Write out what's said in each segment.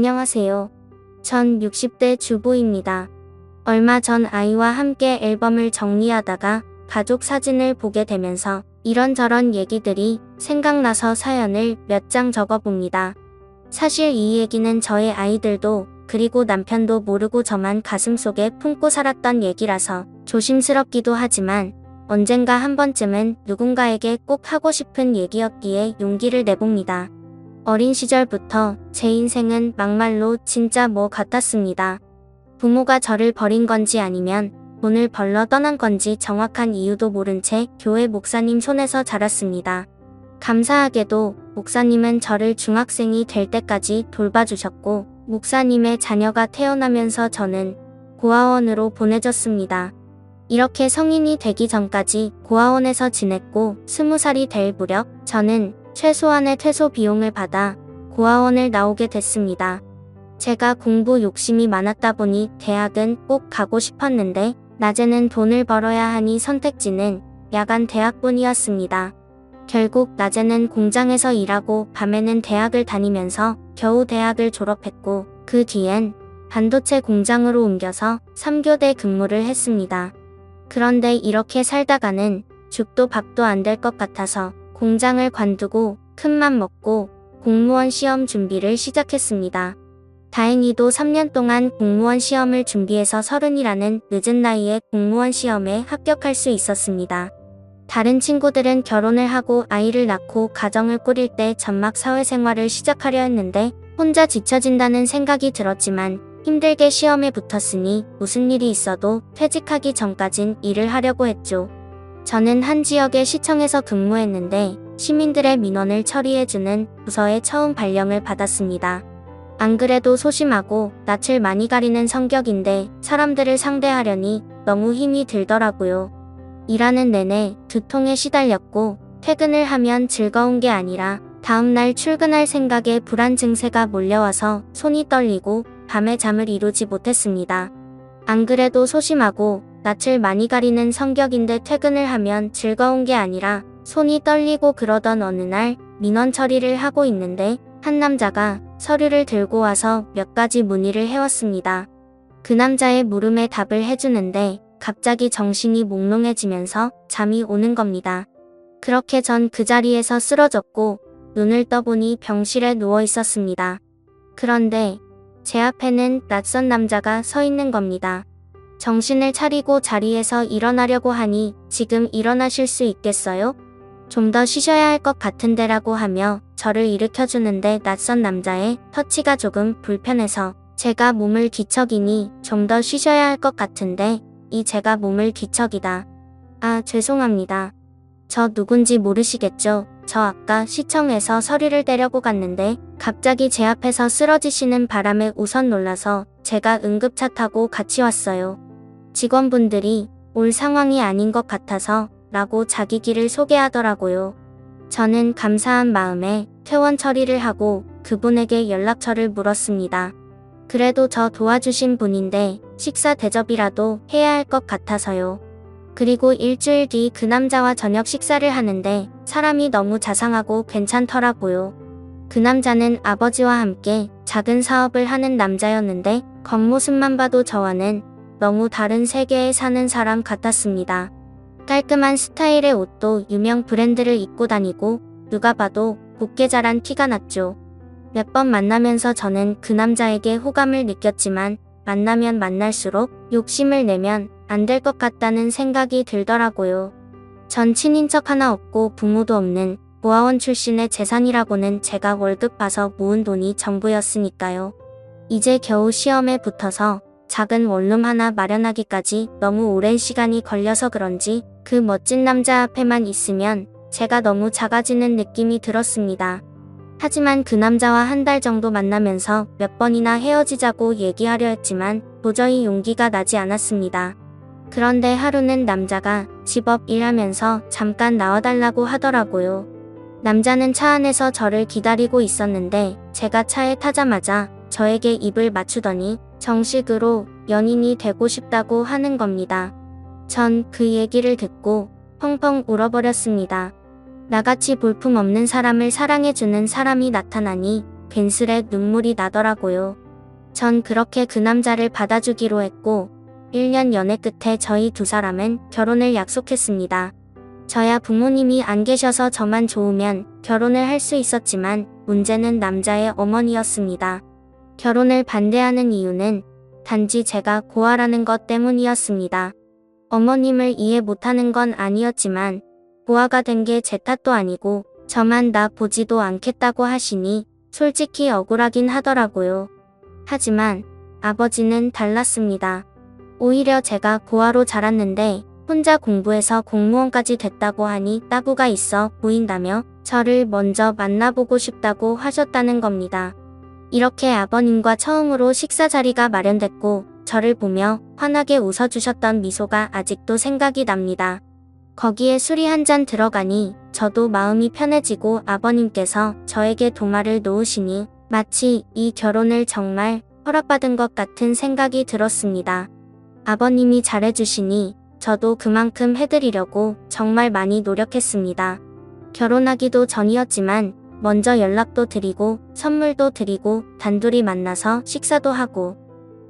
안녕하세요. 전 60대 주부입니다. 얼마 전 아이와 함께 앨범을 정리하다가 가족 사진을 보게 되면서 이런저런 얘기들이 생각나서 사연을 몇 장 적어봅니다. 사실 이 얘기는 저의 아이들도 그리고 남편도 모르고 저만 가슴속에 품고 살았던 얘기라서 조심스럽기도 하지만 언젠가 한 번쯤은 누군가에게 꼭 하고 싶은 얘기였기에 용기를 내봅니다. 어린 시절부터 제 인생은 막말로 진짜 뭐 같았습니다. 부모가 저를 버린 건지 아니면 돈을 벌러 떠난 건지 정확한 이유도 모른 채 교회 목사님 손에서 자랐습니다. 감사하게도 목사님은 저를 중학생이 될 때까지 돌봐주셨고 목사님의 자녀가 태어나면서 저는 고아원으로 보내졌습니다. 이렇게 성인이 되기 전까지 고아원에서 지냈고 20살이 될 무렵 저는 최소한의 퇴소 비용을 받아 고아원을 나오게 됐습니다. 제가 공부 욕심이 많았다 보니 대학은 꼭 가고 싶었는데 낮에는 돈을 벌어야 하니 선택지는 야간 대학뿐이었습니다. 결국 낮에는 공장에서 일하고 밤에는 대학을 다니면서 겨우 대학을 졸업했고 그 뒤엔 반도체 공장으로 옮겨서 3교대 근무를 했습니다. 그런데 이렇게 살다가는 죽도 밥도 안 될 것 같아서 공장을 관두고 큰맘 먹고 공무원 시험 준비를 시작했습니다. 다행히도 3년 동안 공무원 시험을 준비해서 30이라는 늦은 나이에 공무원 시험에 합격할 수 있었습니다. 다른 친구들은 결혼을 하고 아이를 낳고 가정을 꾸릴 때 전막 사회생활을 시작하려 했는데 혼자 지쳐진다는 생각이 들었지만 힘들게 시험에 붙었으니 무슨 일이 있어도 퇴직하기 전까진 일을 하려고 했죠. 저는 한 지역의 시청에서 근무했는데 시민들의 민원을 처리해주는 부서에 처음 발령을 받았습니다. 안 그래도 소심하고 낯을 많이 가리는 성격인데 사람들을 상대하려니 너무 힘이 들더라고요. 일하는 내내 두통에 시달렸고 퇴근을 하면 즐거운 게 아니라 다음날 출근할 생각에 불안 증세가 몰려와서 손이 떨리고 밤에 잠을 이루지 못했습니다. 안 그래도 소심하고 낯을 많이 가리는 성격인데 퇴근을 하면 즐거운 게 아니라 손이 떨리고 그러던 어느 날 민원 처리를 하고 있는데 한 남자가 서류를 들고 와서 몇 가지 문의를 해왔습니다. 그 남자의 물음에 답을 해주는데 갑자기 정신이 몽롱해지면서 잠이 오는 겁니다. 그렇게 전 그 자리에서 쓰러졌고 눈을 떠보니 병실에 누워 있었습니다. 그런데 제 앞에는 낯선 남자가 서 있는 겁니다. 정신을 차리고 자리에서 일어나려고 하니 지금 일어나실 수 있겠어요? 좀 더 쉬셔야 할 것 같은데 라고 하며 저를 일으켜주는데 낯선 남자의 터치가 조금 불편해서 제가 몸을 뒤척이니 좀 더 쉬셔야 할 것 같은데 제가 몸을 뒤척이다. 아, 죄송합니다. 저 누군지 모르시겠죠? 저 아까 시청에서 서류를 떼려고 갔는데 갑자기 제 앞에서 쓰러지시는 바람에 우선 놀라서 제가 응급차 타고 같이 왔어요. 직원분들이 올 상황이 아닌 것 같아서 라고 자기 길을 소개하더라고요. 저는 감사한 마음에 퇴원 처리를 하고 그분에게 연락처를 물었습니다. 그래도 저 도와주신 분인데 식사 대접이라도 해야 할 것 같아서요. 그리고 일주일 뒤 그 남자와 저녁 식사를 하는데 사람이 너무 자상하고 괜찮더라고요. 그 남자는 아버지와 함께 작은 사업을 하는 남자였는데 겉모습만 봐도 저와는 너무 다른 세계에 사는 사람 같았습니다. 깔끔한 스타일의 옷도 유명 브랜드를 입고 다니고 누가 봐도 곱게 자란 티가 났죠. 몇 번 만나면서 저는 그 남자에게 호감을 느꼈지만 만나면 만날수록 욕심을 내면 안 될 것 같다는 생각이 들더라고요. 전 친인척 하나 없고 부모도 없는 고아원 출신의 재산이라고는 제가 월급 봐서 모은 돈이 전부였으니까요. 이제 겨우 시험에 붙어서 작은 원룸 하나 마련하기까지 너무 오랜 시간이 걸려서 그런지 그 멋진 남자 앞에만 있으면 제가 너무 작아지는 느낌이 들었습니다. 하지만 그 남자와 한 달 정도 만나면서 몇 번이나 헤어지자고 얘기하려 했지만 도저히 용기가 나지 않았습니다. 그런데 하루는 남자가 집업 일하면서 잠깐 나와달라고 하더라고요. 남자는 차 안에서 저를 기다리고 있었는데 제가 차에 타자마자 저에게 입을 맞추더니 정식으로 연인이 되고 싶다고 하는 겁니다. 전 그 얘기를 듣고 펑펑 울어버렸습니다. 나같이 볼품없는 사람을 사랑해주는 사람이 나타나니 괜스레 눈물이 나더라고요. 전 그렇게 그 남자를 받아주기로 했고 1년 연애 끝에 저희 두 사람은 결혼을 약속했습니다. 저야 부모님이 안 계셔서 저만 좋으면 결혼을 할 수 있었지만 문제는 남자의 어머니였습니다. 결혼을 반대하는 이유는 단지 제가 고아라는 것 때문이었습니다. 어머님을 이해 못하는 건 아니었지만 고아가 된 게 제 탓도 아니고 저만 나 보지도 않겠다고 하시니 솔직히 억울하긴 하더라고요. 하지만 아버지는 달랐습니다. 오히려 제가 고아로 자랐는데 혼자 공부해서 공무원까지 됐다고 하니 따부가 있어 보인다며 저를 먼저 만나보고 싶다고 하셨다는 겁니다. 이렇게 아버님과 처음으로 식사 자리가 마련됐고 저를 보며 환하게 웃어주셨던 미소가 아직도 생각이 납니다. 거기에 술이 한 잔 들어가니 저도 마음이 편해지고 아버님께서 저에게 도마를 놓으시니 마치 이 결혼을 정말 허락받은 것 같은 생각이 들었습니다. 아버님이 잘해주시니 저도 그만큼 해드리려고 정말 많이 노력했습니다. 결혼하기도 전이었지만 먼저 연락도 드리고 선물도 드리고 단둘이 만나서 식사도 하고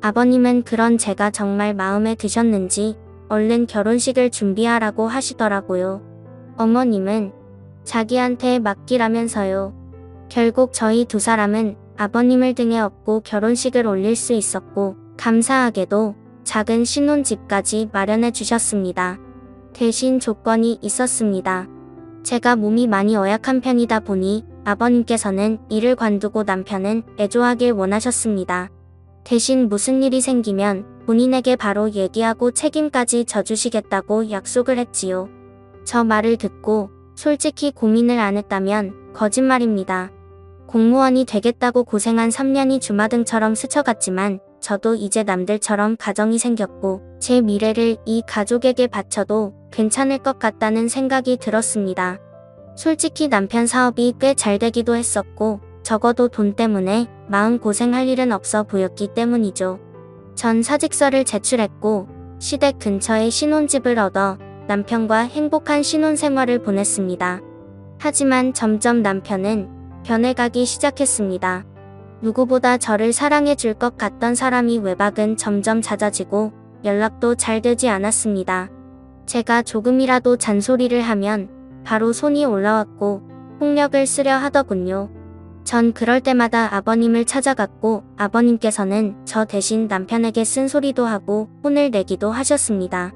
아버님은 그런 제가 정말 마음에 드셨는지 얼른 결혼식을 준비하라고 하시더라고요. 어머님은 자기한테 맡기라면서요. 결국 저희 두 사람은 아버님을 등에 업고 결혼식을 올릴 수 있었고 감사하게도 작은 신혼집까지 마련해 주셨습니다. 대신 조건이 있었습니다. 제가 몸이 많이 어약한 편이다 보니 아버님께서는 일을 관두고 남편은 애조하길 원하셨습니다. 대신 무슨 일이 생기면 본인에게 바로 얘기하고 책임까지 져주시겠다고 약속을 했지요. 저 말을 듣고 솔직히 고민을 안 했다면 거짓말입니다. 공무원이 되겠다고 고생한 3년이 주마등처럼 스쳐갔지만 저도 이제 남들처럼 가정이 생겼고 제 미래를 이 가족에게 바쳐도 괜찮을 것 같다는 생각이 들었습니다. 솔직히 남편 사업이 꽤 잘 되기도 했었고 적어도 돈 때문에 마음고생할 일은 없어 보였기 때문이죠. 전 사직서를 제출했고 시댁 근처에 신혼집을 얻어 남편과 행복한 신혼생활을 보냈습니다. 하지만 점점 남편은 변해가기 시작했습니다. 누구보다 저를 사랑해 줄 것 같던 사람이 외박은 점점 잦아지고 연락도 잘 되지 않았습니다. 제가 조금이라도 잔소리를 하면 바로 손이 올라왔고 폭력을 쓰려 하더군요. 전 그럴 때마다 아버님을 찾아갔고 아버님께서는 저 대신 남편에게 쓴소리도 하고 혼을 내기도 하셨습니다.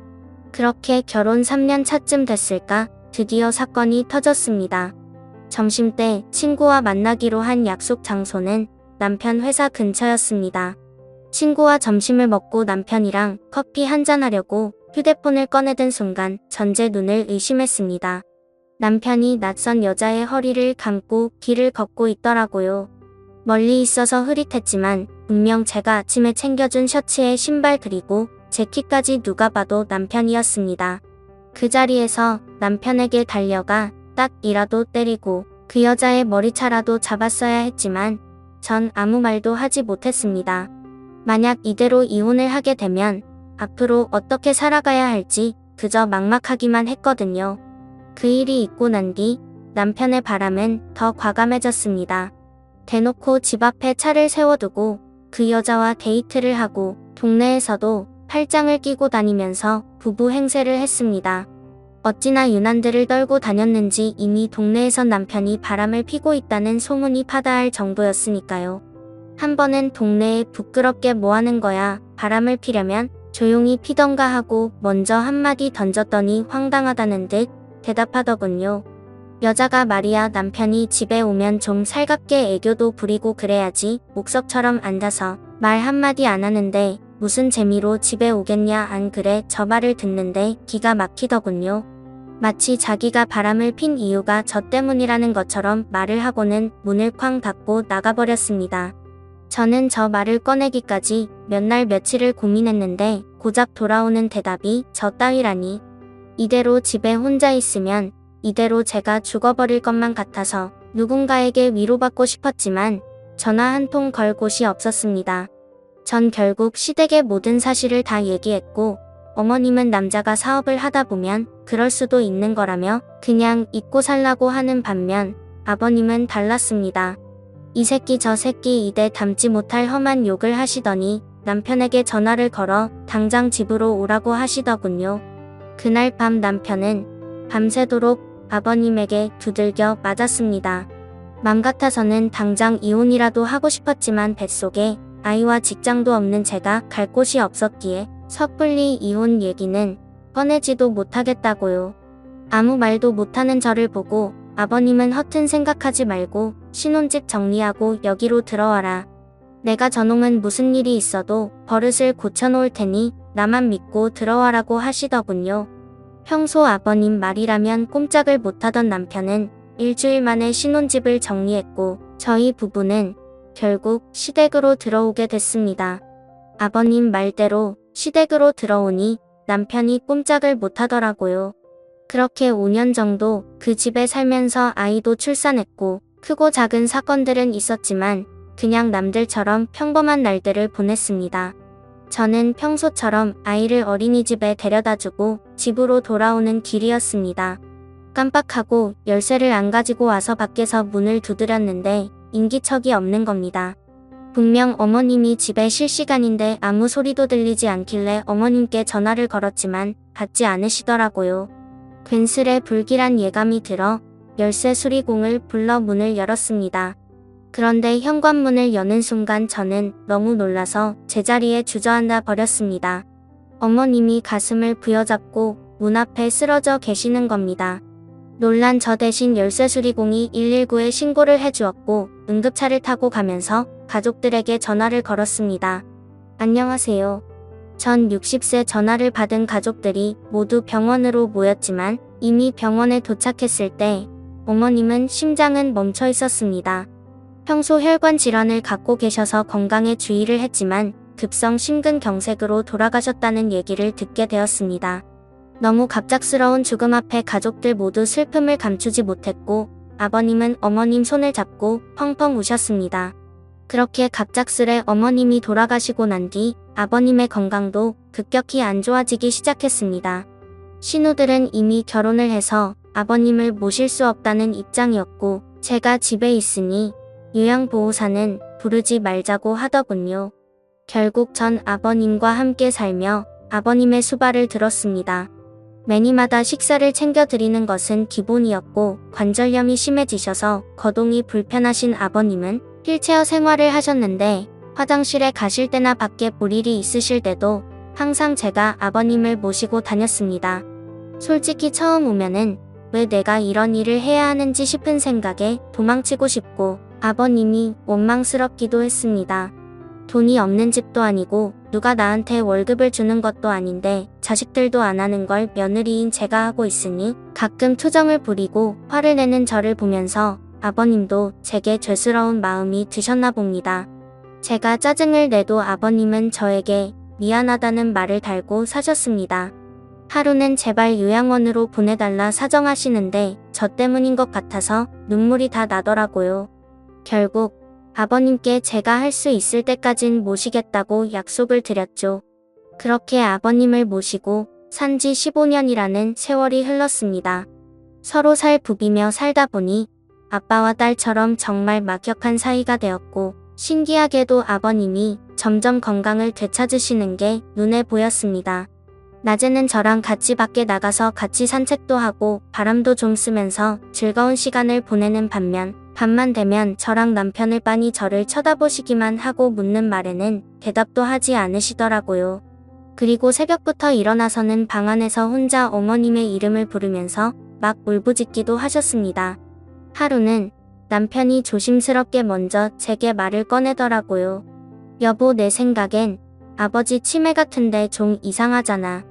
그렇게 결혼 3년 차쯤 됐을까 드디어 사건이 터졌습니다. 점심때 친구와 만나기로 한 약속 장소는 남편 회사 근처였습니다. 친구와 점심을 먹고 남편이랑 커피 한잔하려고 휴대폰을 꺼내든 순간 전 제 눈을 의심했습니다. 남편이 낯선 여자의 허리를 감고 길을 걷고 있더라고요. 멀리 있어서 흐릿했지만 분명 제가 아침에 챙겨준 셔츠에 신발 그리고 제 키까지 누가 봐도 남편이었습니다. 그 자리에서 남편에게 달려가 딱이라도 때리고 그 여자의 머리차라도 잡았어야 했지만 전 아무 말도 하지 못했습니다. 만약 이대로 이혼을 하게 되면 앞으로 어떻게 살아가야 할지 그저 막막하기만 했거든요. 그 일이 있고 난 뒤 남편의 바람은 더 과감해졌습니다. 대놓고 집 앞에 차를 세워두고 그 여자와 데이트를 하고 동네에서도 팔짱을 끼고 다니면서 부부 행세를 했습니다. 어찌나 유난들을 떨고 다녔는지 이미 동네에선 남편이 바람을 피고 있다는 소문이 파다할 정도였으니까요. 한 번은 동네에 부끄럽게 뭐하는 거야, 바람을 피려면 조용히 피던가 하고 먼저 한마디 던졌더니 황당하다는 듯 대답하더군요. 여자가 말이야 남편이 집에 오면 좀 살갑게 애교도 부리고 그래야지 목석처럼 앉아서 말 한마디 안 하는데 무슨 재미로 집에 오겠냐 안 그래 저 말을 듣는데 기가 막히더군요. 마치 자기가 바람을 핀 이유가 저 때문이라는 것처럼 말을 하고는 문을 쾅 닫고 나가버렸습니다. 저는 저 말을 꺼내기까지 몇 날 며칠을 고민했는데 고작 돌아오는 대답이 저 따위라니. 이대로 집에 혼자 있으면 이대로 제가 죽어버릴 것만 같아서 누군가에게 위로받고 싶었지만 전화 한 통 걸 곳이 없었습니다. 전 결국 시댁에 모든 사실을 다 얘기했고 어머님은 남자가 사업을 하다 보면 그럴 수도 있는 거라며 그냥 잊고 살라고 하는 반면 아버님은 달랐습니다. 이 새끼 저 새끼 이대 담지 못할 험한 욕을 하시더니 남편에게 전화를 걸어 당장 집으로 오라고 하시더군요. 그날 밤 남편은 밤새도록 아버님에게 두들겨 맞았습니다. 맘 같아서는 당장 이혼이라도 하고 싶었지만 뱃속에 아이와 직장도 없는 제가 갈 곳이 없었기에 섣불리 이혼 얘기는 꺼내지도 못하겠다고요. 아무 말도 못하는 저를 보고 아버님은 허튼 생각하지 말고 신혼집 정리하고 여기로 들어와라. 내가 저놈은 무슨 일이 있어도 버릇을 고쳐놓을 테니 나만 믿고 들어와라고 하시더군요. 평소 아버님 말이라면 꼼짝을 못하던 남편은 일주일 만에 신혼집을 정리했고 저희 부부는 결국 시댁으로 들어오게 됐습니다. 아버님 말대로 시댁으로 들어오니 남편이 꼼짝을 못하더라고요. 그렇게 5년 정도 그 집에 살면서 아이도 출산했고 크고 작은 사건들은 있었지만 그냥 남들처럼 평범한 날들을 보냈습니다. 저는 평소처럼 아이를 어린이집에 데려다주고 집으로 돌아오는 길이었습니다. 깜빡하고 열쇠를 안 가지고 와서 밖에서 문을 두드렸는데 인기척이 없는 겁니다. 분명 어머님이 집에 쉴 시간인데 아무 소리도 들리지 않길래 어머님께 전화를 걸었지만 받지 않으시더라고요. 괜스레 불길한 예감이 들어 열쇠 수리공을 불러 문을 열었습니다. 그런데 현관문을 여는 순간 저는 너무 놀라서 제자리에 주저앉아 버렸습니다. 어머님이 가슴을 부여잡고 문 앞에 쓰러져 계시는 겁니다. 놀란 저 대신 열쇠 수리공이 119에 신고를 해주었고 응급차를 타고 가면서 가족들에게 전화를 걸었습니다. 안녕하세요. 전 60세 전화를 받은 가족들이 모두 병원으로 모였지만 이미 병원에 도착했을 때 어머님은 심장은 멈춰 있었습니다. 평소 혈관 질환을 갖고 계셔서 건강에 주의를 했지만 급성 심근경색으로 돌아가셨다는 얘기를 듣게 되었습니다. 너무 갑작스러운 죽음 앞에 가족들 모두 슬픔을 감추지 못했고 아버님은 어머님 손을 잡고 펑펑 우셨습니다. 그렇게 갑작스레 어머님이 돌아가시고 난 뒤 아버님의 건강도 급격히 안 좋아지기 시작했습니다. 신우들은 이미 결혼을 해서 아버님을 모실 수 없다는 입장이었고 제가 집에 있으니 요양보호사는 부르지 말자고 하더군요. 결국 전 아버님과 함께 살며 아버님의 수발을 들었습니다. 매니마다 식사를 챙겨드리는 것은 기본이었고 관절염이 심해지셔서 거동이 불편하신 아버님은 휠체어 생활을 하셨는데 화장실에 가실 때나 밖에 볼 일이 있으실 때도 항상 제가 아버님을 모시고 다녔습니다. 솔직히 처음 오면은 왜 내가 이런 일을 해야 하는지 싶은 생각에 도망치고 싶고 아버님이 원망스럽기도 했습니다. 돈이 없는 집도 아니고 누가 나한테 월급을 주는 것도 아닌데 자식들도 안 하는 걸 며느리인 제가 하고 있으니 가끔 투정을 부리고 화를 내는 저를 보면서 아버님도 제게 죄스러운 마음이 드셨나 봅니다. 제가 짜증을 내도 아버님은 저에게 미안하다는 말을 달고 사셨습니다. 하루는 제발 요양원으로 보내달라 사정하시는데 저 때문인 것 같아서 눈물이 다 나더라고요. 결국 아버님께 제가 할 수 있을 때까진 모시겠다고 약속을 드렸죠. 그렇게 아버님을 모시고 산지 15년이라는 세월이 흘렀습니다. 서로 살 부비며 살다 보니 아빠와 딸처럼 정말 막역한 사이가 되었고 신기하게도 아버님이 점점 건강을 되찾으시는 게 눈에 보였습니다. 낮에는 저랑 같이 밖에 나가서 같이 산책도 하고 바람도 좀 쐬면서 즐거운 시간을 보내는 반면 밤만 되면 저랑 남편을 빤히 저를 쳐다보시기만 하고 묻는 말에는 대답도 하지 않으시더라고요. 그리고 새벽부터 일어나서는 방 안에서 혼자 어머님의 이름을 부르면서 막 울부짖기도 하셨습니다. 하루는 남편이 조심스럽게 먼저 제게 말을 꺼내더라고요. 여보, 내 생각엔 아버지 치매 같은데 좀 이상하잖아.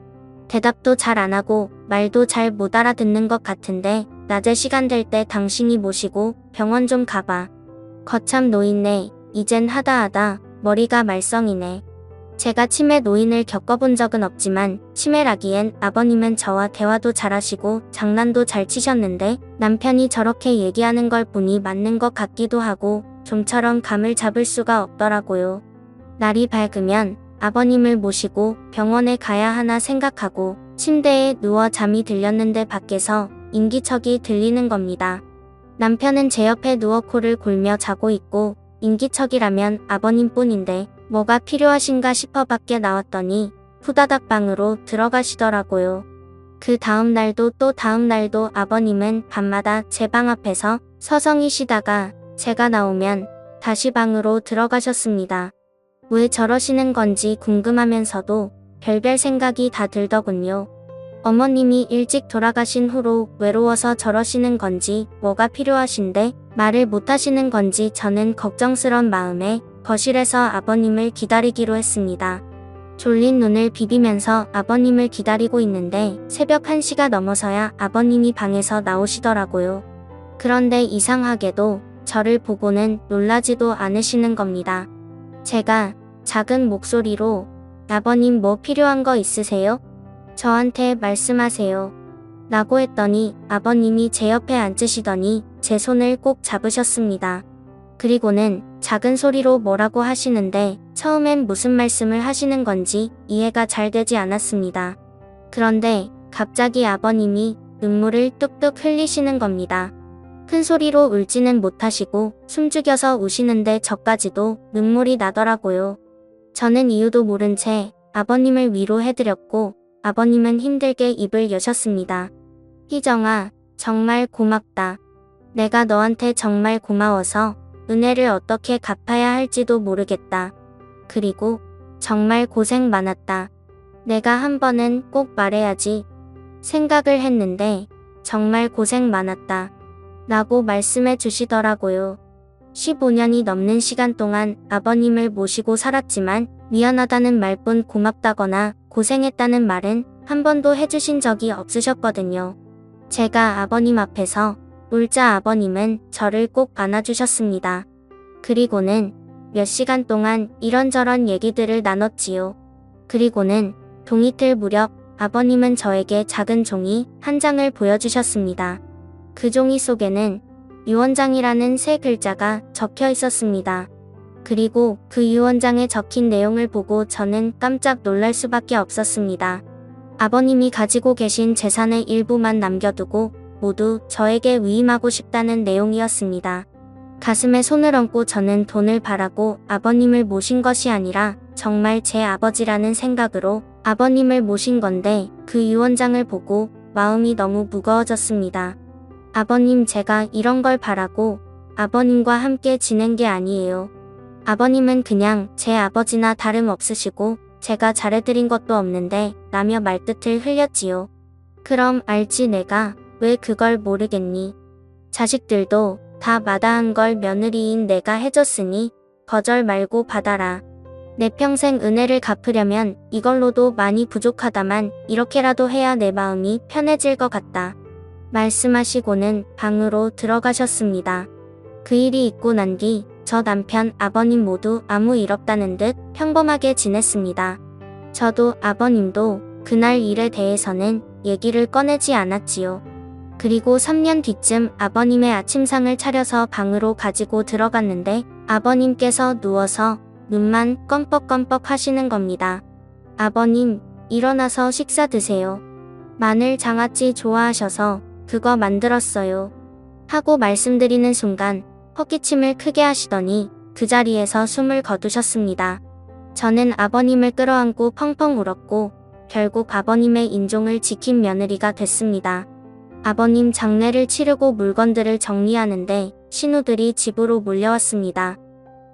대답도 잘 안 하고 말도 잘 못 알아듣는 것 같은데 낮에 시간 될 때 당신이 모시고 병원 좀 가봐. 거참 노인네. 이젠 하다 머리가 말썽이네. 제가 치매 노인을 겪어본 적은 없지만 치매라기엔 아버님은 저와 대화도 잘하시고 장난도 잘 치셨는데 남편이 저렇게 얘기하는 걸 보니 맞는 것 같기도 하고 좀처럼 감을 잡을 수가 없더라고요. 날이 밝으면 아버님을 모시고 병원에 가야 하나 생각하고 침대에 누워 잠이 들렸는데 밖에서 인기척이 들리는 겁니다. 남편은 제 옆에 누워 코를 골며 자고 있고 인기척이라면 아버님뿐인데 뭐가 필요하신가 싶어 밖에 나왔더니 후다닥 방으로 들어가시더라고요. 그 다음 날도 또 다음 날도 아버님은 밤마다 제 방 앞에서 서성이시다가 제가 나오면 다시 방으로 들어가셨습니다. 왜 저러시는 건지 궁금하면서도 별별 생각이 다 들더군요. 어머님이 일찍 돌아가신 후로 외로워서 저러시는 건지 뭐가 필요하신데 말을 못하시는 건지 저는 걱정스런 마음에 거실에서 아버님을 기다리기로 했습니다. 졸린 눈을 비비면서 아버님을 기다리고 있는데 새벽 1시가 넘어서야 아버님이 방에서 나오시더라고요. 그런데 이상하게도 저를 보고는 놀라지도 않으시는 겁니다. 제가 작은 목소리로 아버님 뭐 필요한 거 있으세요? 저한테 말씀하세요. 라고 했더니 아버님이 제 옆에 앉으시더니 제 손을 꼭 잡으셨습니다. 그리고는 작은 소리로 뭐라고 하시는데 처음엔 무슨 말씀을 하시는 건지 이해가 잘 되지 않았습니다. 그런데 갑자기 아버님이 눈물을 뚝뚝 흘리시는 겁니다. 큰 소리로 울지는 못하시고 숨죽여서 우시는데 저까지도 눈물이 나더라고요. 저는 이유도 모른 채 아버님을 위로해드렸고 아버님은 힘들게 입을 여셨습니다. 희정아, 정말 고맙다. 내가 너한테 정말 고마워서 은혜를 어떻게 갚아야 할지도 모르겠다. 그리고 정말 고생 많았다. 내가 한 번은 꼭 말해야지 생각을 했는데 정말 고생 많았다. 라고 말씀해 주시더라고요. 15년이 넘는 시간 동안 아버님을 모시고 살았지만 미안하다는 말뿐 고맙다거나 고생했다는 말은 한 번도 해주신 적이 없으셨거든요. 제가 아버님 앞에서 울자 아버님은 저를 꼭 안아주셨습니다. 그리고는 몇 시간 동안 이런저런 얘기들을 나눴지요. 그리고는 동이틀 무렵 아버님은 저에게 작은 종이 한 장을 보여주셨습니다. 그 종이 속에는 유언장이라는 세 글자가 적혀 있었습니다. 그리고 그 유언장에 적힌 내용을 보고 저는 깜짝 놀랄 수밖에 없었습니다. 아버님이 가지고 계신 재산의 일부만 남겨두고 모두 저에게 위임하고 싶다는 내용이었습니다. 가슴에 손을 얹고 저는 돈을 바라고 아버님을 모신 것이 아니라 정말 제 아버지라는 생각으로 아버님을 모신 건데 그 유언장을 보고 마음이 너무 무거워졌습니다. 아버님, 제가 이런 걸 바라고 아버님과 함께 지낸 게 아니에요. 아버님은 그냥 제 아버지나 다름없으시고 제가 잘해드린 것도 없는데 라며 말뜻을 흘렸지요. 그럼 알지, 내가 왜 그걸 모르겠니? 자식들도 다 마다한 걸 며느리인 내가 해줬으니 거절 말고 받아라. 내 평생 은혜를 갚으려면 이걸로도 많이 부족하다만 이렇게라도 해야 내 마음이 편해질 것 같다. 말씀하시고는 방으로 들어가셨습니다. 그 일이 있고 난 뒤 저 남편, 아버님 모두 아무 일 없다는 듯 평범하게 지냈습니다. 저도 아버님도 그날 일에 대해서는 얘기를 꺼내지 않았지요. 그리고 3년 뒤쯤 아버님의 아침상을 차려서 방으로 가지고 들어갔는데 아버님께서 누워서 눈만 껌뻑껌뻑 하시는 겁니다. 아버님, 일어나서 식사 드세요. 마늘 장아찌 좋아하셔서 그거 만들었어요. 하고 말씀드리는 순간 헛기침을 크게 하시더니 그 자리에서 숨을 거두셨습니다. 저는 아버님을 끌어안고 펑펑 울었고 결국 아버님의 인종을 지킨 며느리가 됐습니다. 아버님 장례를 치르고 물건들을 정리하는데 신우들이 집으로 몰려왔습니다.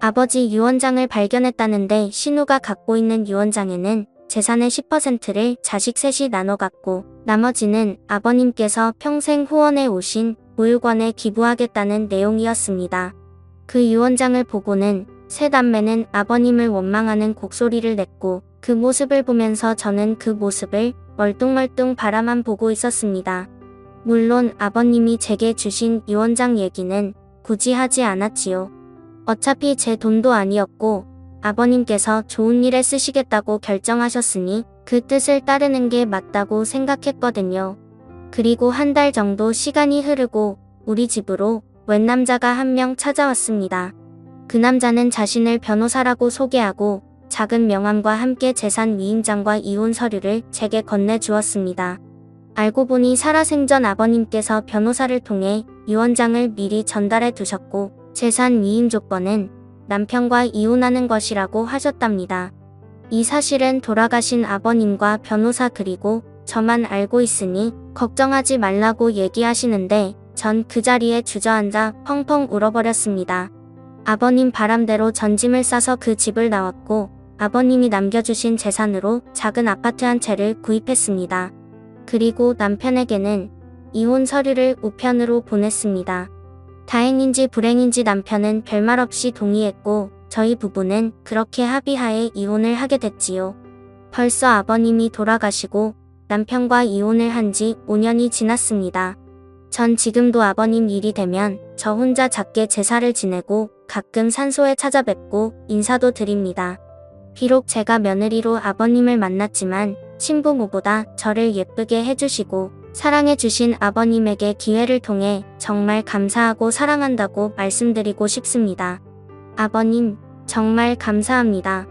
아버지 유언장을 발견했다는데 신우가 갖고 있는 유언장에는 재산의 10%를 자식 셋이 나눠 갖고 나머지는 아버님께서 평생 후원해 오신 보육원에 기부하겠다는 내용이었습니다. 그 유언장을 보고는 세 남매는 아버님을 원망하는 곡소리를 냈고 그 모습을 보면서 저는 그 모습을 멀뚱멀뚱 바라만 보고 있었습니다. 물론 아버님이 제게 주신 유언장 얘기는 굳이 하지 않았지요. 어차피 제 돈도 아니었고 아버님께서 좋은 일에 쓰시겠다고 결정하셨으니 그 뜻을 따르는 게 맞다고 생각했거든요. 그리고 한 달 정도 시간이 흐르고 우리 집으로 웬 남자가 한 명 찾아왔습니다. 그 남자는 자신을 변호사라고 소개하고 작은 명함과 함께 재산 위임장과 이혼 서류를 제게 건네주었습니다. 알고 보니 살아생전 아버님께서 변호사를 통해 유언장을 미리 전달해 두셨고 재산 위임 조건은 남편과 이혼하는 것이라고 하셨답니다. 이 사실은 돌아가신 아버님과 변호사 그리고 저만 알고 있으니 걱정하지 말라고 얘기하시는데 전 그 자리에 주저앉아 펑펑 울어버렸습니다. 아버님 바람대로 전짐을 싸서 그 집을 나왔고 아버님이 남겨주신 재산으로 작은 아파트 한 채를 구입했습니다. 그리고 남편에게는 이혼 서류를 우편으로 보냈습니다. 다행인지 불행인지 남편은 별말 없이 동의했고 저희 부부는 그렇게 합의하에 이혼을 하게 됐지요. 벌써 아버님이 돌아가시고 남편과 이혼을 한 지 5년이 지났습니다. 전 지금도 아버님 일이 되면 저 혼자 작게 제사를 지내고 가끔 산소에 찾아뵙고 인사도 드립니다. 비록 제가 며느리로 아버님을 만났지만 친부모보다 저를 예쁘게 해주시고 사랑해주신 아버님에게 기회를 통해 정말 감사하고 사랑한다고 말씀드리고 싶습니다. 아버님, 정말 감사합니다.